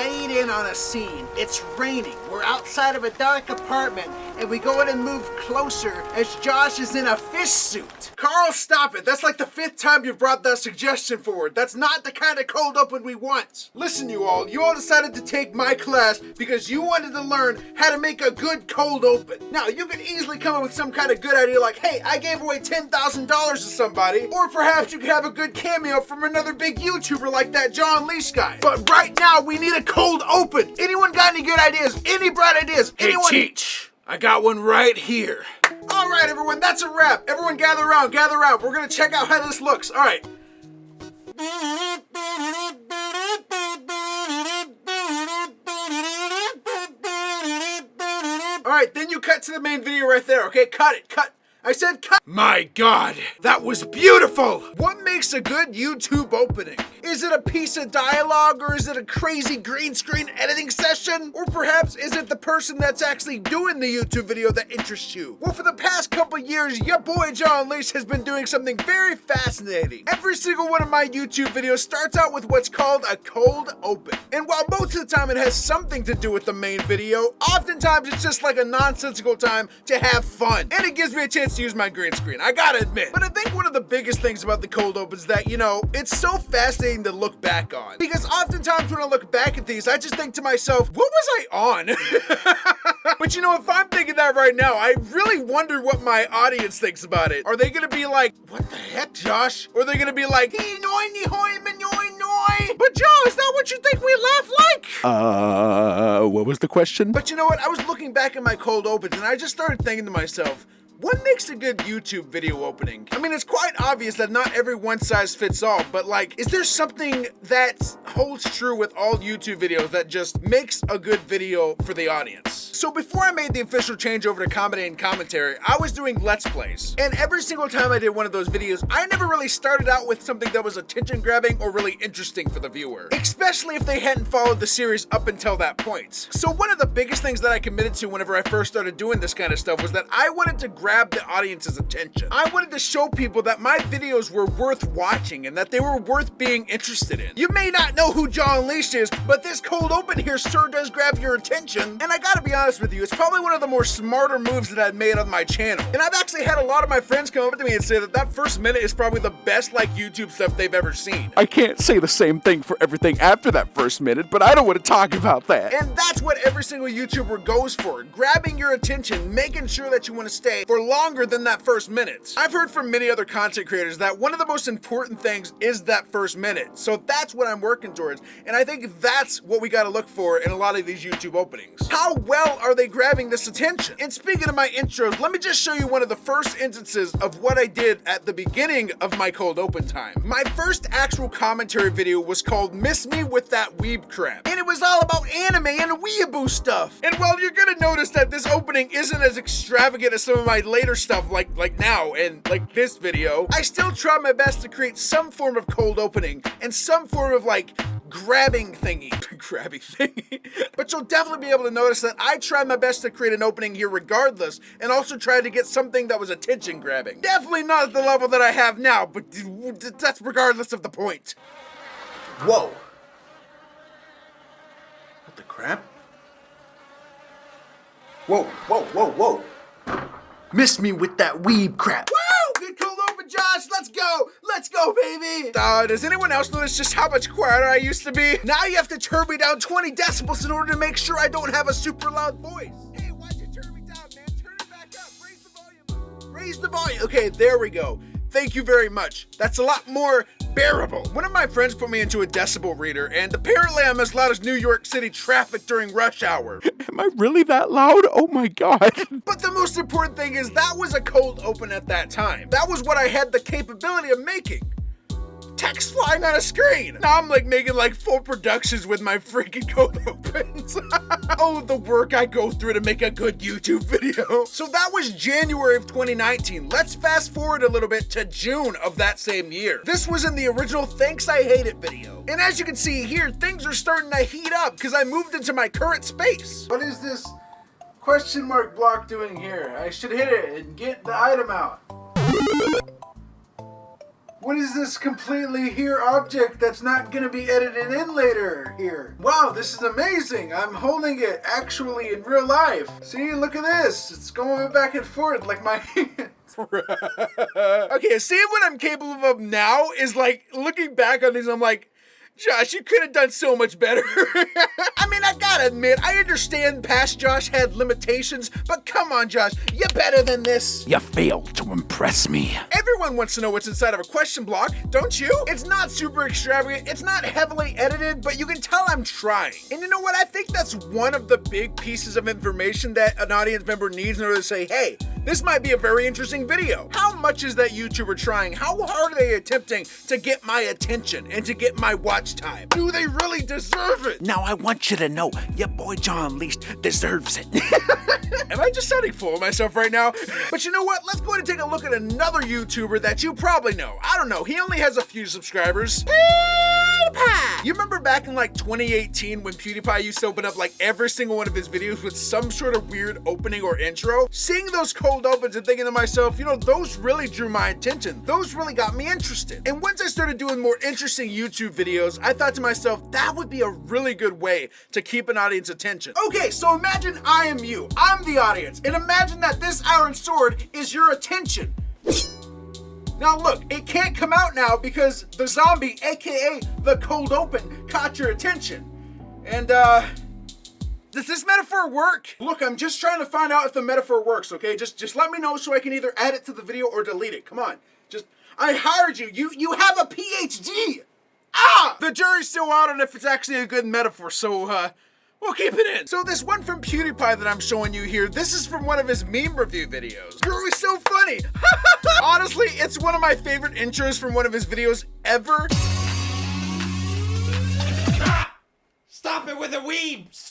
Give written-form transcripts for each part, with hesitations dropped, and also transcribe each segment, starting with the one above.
laid in on a scene. It's raining. We're outside of a dark apartment, and we go in and move closer as Josh is in a fish suit. Carl, stop it. That's like the 5th time you've brought that suggestion forward. That's not the kind of cold open we want. Listen, you all decided to take my class because you wanted to learn how to make a good cold open. Now, you could easily come up with some kind of good idea like, hey, I gave away $10,000 to somebody, or perhaps you could have a good cameo from another big YouTuber like that Jawunleashed guy. But right now, we need a cold open. Anyone got any good ideas? Any bright ideas? Anyone? Hey, Teach, I got one right here. All right, everyone, that's a wrap. Everyone gather around, gather around. We're gonna check out how this looks. All right. All right, then you cut to the main video right there, okay? Cut it, cut. I said cut. My God, that was beautiful. What makes a good YouTube opening? Is it a piece of dialogue, or is it a crazy green screen editing session? Or perhaps is it the person that's actually doing the YouTube video that interests you? Well, for the past couple years, your boy Jawunleashed has been doing something very fascinating. Every single one of my YouTube videos starts out with what's called a cold open. And while most of the time it has something to do with the main video, oftentimes it's just like a nonsensical time to have fun. And it gives me a chance to use my green screen, I gotta admit. But I think one of the biggest things about the cold opens that, it's so fascinating to look back on. Because oftentimes when I look back at these, I just think to myself, what was I on? But if I'm thinking that right now, I really wonder what my audience thinks about it. Are they gonna be like, what the heck, Josh? Or are they gonna be like, but Joe, is that what you think we laugh like? What was the question? But you know what? I was looking back at my cold opens and I just started thinking to myself, what makes a good YouTube video opening? I mean, it's quite obvious that not every one size fits all, but is there something that holds true with all YouTube videos that just makes a good video for the audience? So before I made the official change over to comedy and commentary, I was doing Let's Plays. And every single time I did one of those videos, I never really started out with something that was attention grabbing or really interesting for the viewer, especially if they hadn't followed the series up until that point. So one of the biggest things that I committed to whenever I first started doing this kind of stuff was that I wanted to grab the audience's attention. I wanted to show people that my videos were worth watching and that they were worth being interested in. You may not know who Jawunleashed is, but this cold open here sure does grab your attention. And I gotta be honest with you, it's probably one of the more smarter moves that I've made on my channel. And I've actually had a lot of my friends come up to me and say that that first minute is probably the best YouTube stuff they've ever seen. I can't say the same thing for everything after that first minute, but I don't want to talk about that. And that's what every single YouTuber goes for, grabbing your attention, making sure that you want to stay for longer than that first minute. I've heard from many other content creators that one of the most important things is that first minute. So that's what I'm working towards. And I think that's what we got to look for in a lot of these YouTube openings. How well are they grabbing this attention? And speaking of my intros, let me just show you one of the first instances of what I did at the beginning of my cold open time. My first actual commentary video was called Miss Me With That Weeb Crap. And it was all about anime and weeaboo stuff. And while you're gonna notice that this opening isn't as extravagant as some of my later stuff like now and like this video, I still try my best to create some form of cold opening and some form of grabbing thingy. But you'll definitely be able to notice that I tried my best to create an opening here regardless, and also tried to get something that was attention grabbing. Definitely not at the level that I have now, but that's regardless of the point. Whoa. What the crap? Whoa, whoa, whoa, whoa. Miss me with that weeb crap. Woo! Good cold open, Josh. Let's go. Let's go, baby. Does anyone else notice just how much quieter I used to be? Now you have to turn me down 20 decibels in order to make sure I don't have a super loud voice. Hey, why'd you turn me down, man? Turn it back up. Raise the volume up. Raise the volume. Okay, there we go. Thank you very much. That's a lot more bearable. One of my friends put me into a decibel reader, and apparently I'm as loud as New York City traffic during rush hour. Am I really that loud? Oh my God. But the most important thing is that was a cold open at that time. That was what I had the capability of making. Text flying on a screen. Now I'm making full productions with my freaking cold opens. Oh, the work I go through to make a good YouTube video. So that was January of 2019. Let's fast forward a little bit to June of that same year. This was in the original Thanks I Hate It video. And as you can see here, things are starting to heat up because I moved into my current space. What is this question mark block doing here? I should hit it and get the item out. What is this completely here object that's not gonna be edited in later here? Wow, this is amazing. I'm holding it actually in real life. See, look at this. It's going back and forth like my Okay, seeing what I'm capable of now is like, looking back on these, I'm like, Josh, you could have done so much better. I mean, I gotta admit, I understand past Josh had limitations, but come on, Josh, you're better than this. You failed to impress me. Everyone wants to know what's inside of a question block, don't you? It's not super extravagant, it's not heavily edited, but you can tell I'm trying. And you know what? I think that's one of the big pieces of information that an audience member needs in order to say, hey, this might be a very interesting video. How much is that YouTuber trying? How hard are they attempting to get my attention and to get my watch time? Do they really deserve it? Now I want you to know, your boy Jawunleashed deserves it. Am I just sounding full of myself right now? But you know what? Let's go ahead and take a look at another YouTuber that you probably know. I don't know, he only has a few subscribers. PewDiePie! You remember back in like 2018 when PewDiePie used to open up like every single one of his videos with some sort of weird opening or intro? Seeing those cold opens and thinking to myself, you know, those really drew my attention. Those really got me interested. And once I started doing more interesting YouTube videos, I thought to myself, that would be a really good way to keep an audience attention. Okay, so imagine I am you. I'm the audience. And imagine that this iron sword is your attention. Now look, it can't come out now because the zombie, aka the cold open, caught your attention. And does this metaphor work? Look, I'm just trying to find out if the metaphor works, okay? Just let me know so I can either add it to the video or delete it. Come on. I hired you. You have a PhD. The jury's still out on if it's actually a good metaphor, so we'll keep it in. So this one from PewDiePie that I'm showing you here, this is from one of his meme review videos. You're always so funny. Honestly, it's one of my favorite intros from one of his videos ever. Stop it with the weebs!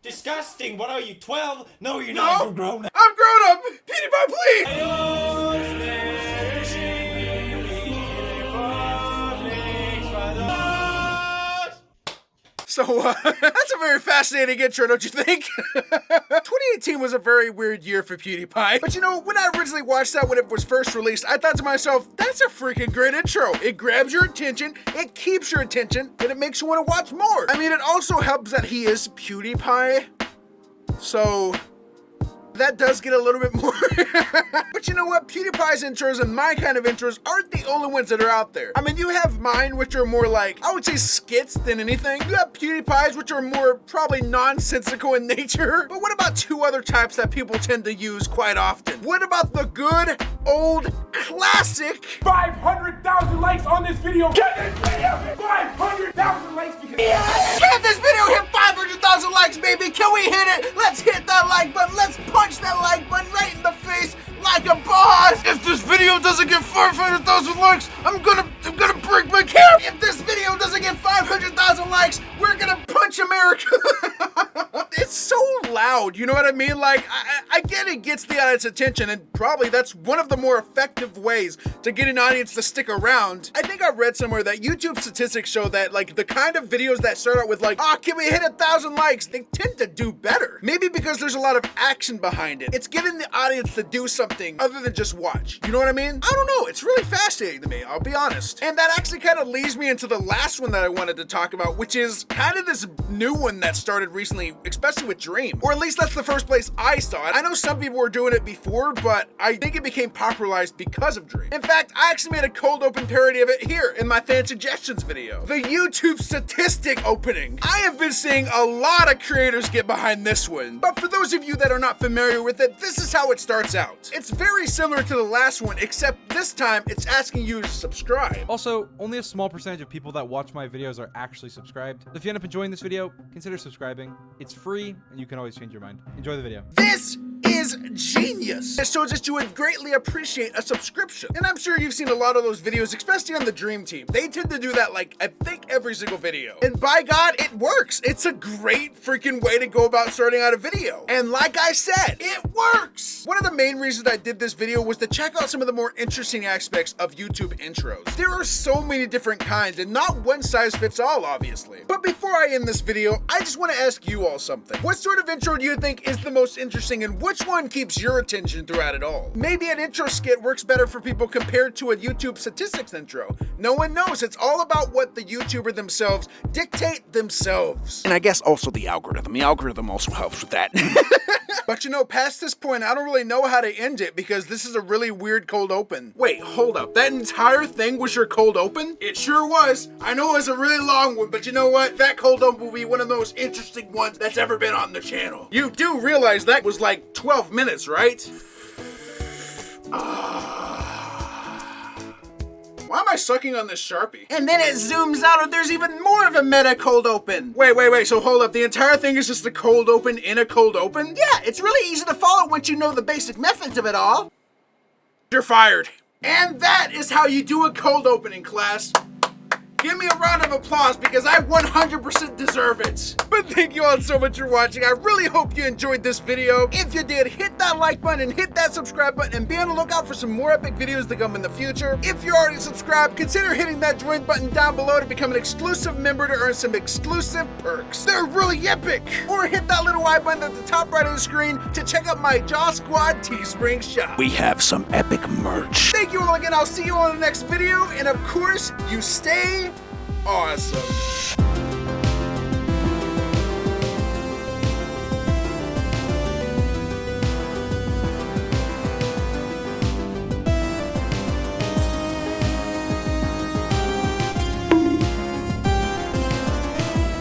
Disgusting! What are you, 12? No, you're not. You're grown up. I'm grown up! PewDiePie, please! So, that's a very fascinating intro, don't you think? 2018 was a very weird year for PewDiePie. But you know, when I originally watched that when it was first released, I thought to myself, that's a freaking great intro. It grabs your attention, it keeps your attention, and it makes you want to watch more. I mean, it also helps that he is PewDiePie. So that does get a little bit more. But you know what? PewDiePie's intros and my kind of intros aren't the only ones that are out there. I mean, you have mine, which are more like, I would say skits than anything. You have PewDiePie's, which are more probably nonsensical in nature. But what about two other types that people tend to use quite often? What about the good old classic 500,000 likes on this video. Get this video 500,000 likes because Can this video hit 500,000 likes, baby? Can we hit it? Let's hit that like button. Let's punch that like button right in the face like a boss. If this video doesn't get 500,000 likes, I'm gonna break my camera. If this video doesn't get 500,000 likes, we're gonna punch America. It's so loud, you know what I mean? Like, I get it gets the audience attention, and probably that's one of the more effective ways to get an audience to stick around. I think I read somewhere that YouTube statistics show that, like, the kind of videos that start out with, like, can we hit 1,000 likes? They tend to do better. Maybe because there's a lot of action behind it. It's getting the audience to do something other than just watch. You know what I mean? I don't know. It's really fascinating to me, I'll be honest. And that actually kind of leads me into the last one that I wanted to talk about, which is kind of this new one that started recently, especially with Dream. Or at least that's the first place I saw it. I know some people were doing it before, but I think it became popularized because of Dream. In fact, I actually made a cold open parody of it here in my fan suggestions video. The YouTube statistic opening. I have been seeing a lot of creators get behind this one. But for those of you that are not familiar with it, this is how it starts out. It's very similar to the last one, except this time it's asking you to subscribe. Also, only a small percentage of people that watch my videos are actually subscribed. If you end up enjoying this video, consider subscribing. It's free, and you can always change your mind. Enjoy the video. This is genius. It shows that you would greatly appreciate a subscription. And I'm sure you've seen a lot of those videos, especially on the Dream Team. They tend to do that like, I think every single video. And by God, it works. It's a great freaking way to go about starting out a video. And like I said, it works. One of the main reasons I did this video was to check out some of the more interesting aspects of YouTube intros. There are so many different kinds and not one size fits all, obviously. But before I end this video, I just want to ask you all something. What sort of intro do you think is the most interesting, and which one one keeps your attention throughout it all. Maybe an intro skit works better for people compared to a YouTube statistics intro. No one knows. It's all about what the YouTuber themselves dictate themselves. And I guess also the algorithm. The algorithm also helps with that. But you know, past this point, I don't really know how to end it because this is a really weird cold open. Wait, hold up. That entire thing was your cold open? It sure was. I know it was a really long one, but you know what? That cold open will be one of the most interesting ones that's ever been on the channel. You do realize that was like 12 minutes, right? Why am I sucking on this Sharpie? And then it zooms out and there's even more of a meta cold open. Wait, so hold up. The entire thing is just a cold open in a cold open? Yeah, it's really easy to follow once you know the basic methods of it all. You're fired. And that is how you do a cold open in class. Give me a round of applause because I 100% deserve it. But thank you all so much for watching. I really hope you enjoyed this video. If you did, hit that like button and hit that subscribe button and be on the lookout for some more epic videos to come in the future. If you're already subscribed, consider hitting that join button down below to become an exclusive member to earn some exclusive perks. They're really epic. Or hit that little I button at the top right of the screen to check out my Jaw Squad Teespring shop. We have some epic merch. Thank you all again. I'll see you all in the next video. And of course, you stay awesome.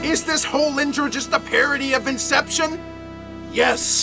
Is this whole intro just a parody of Inception? Yes.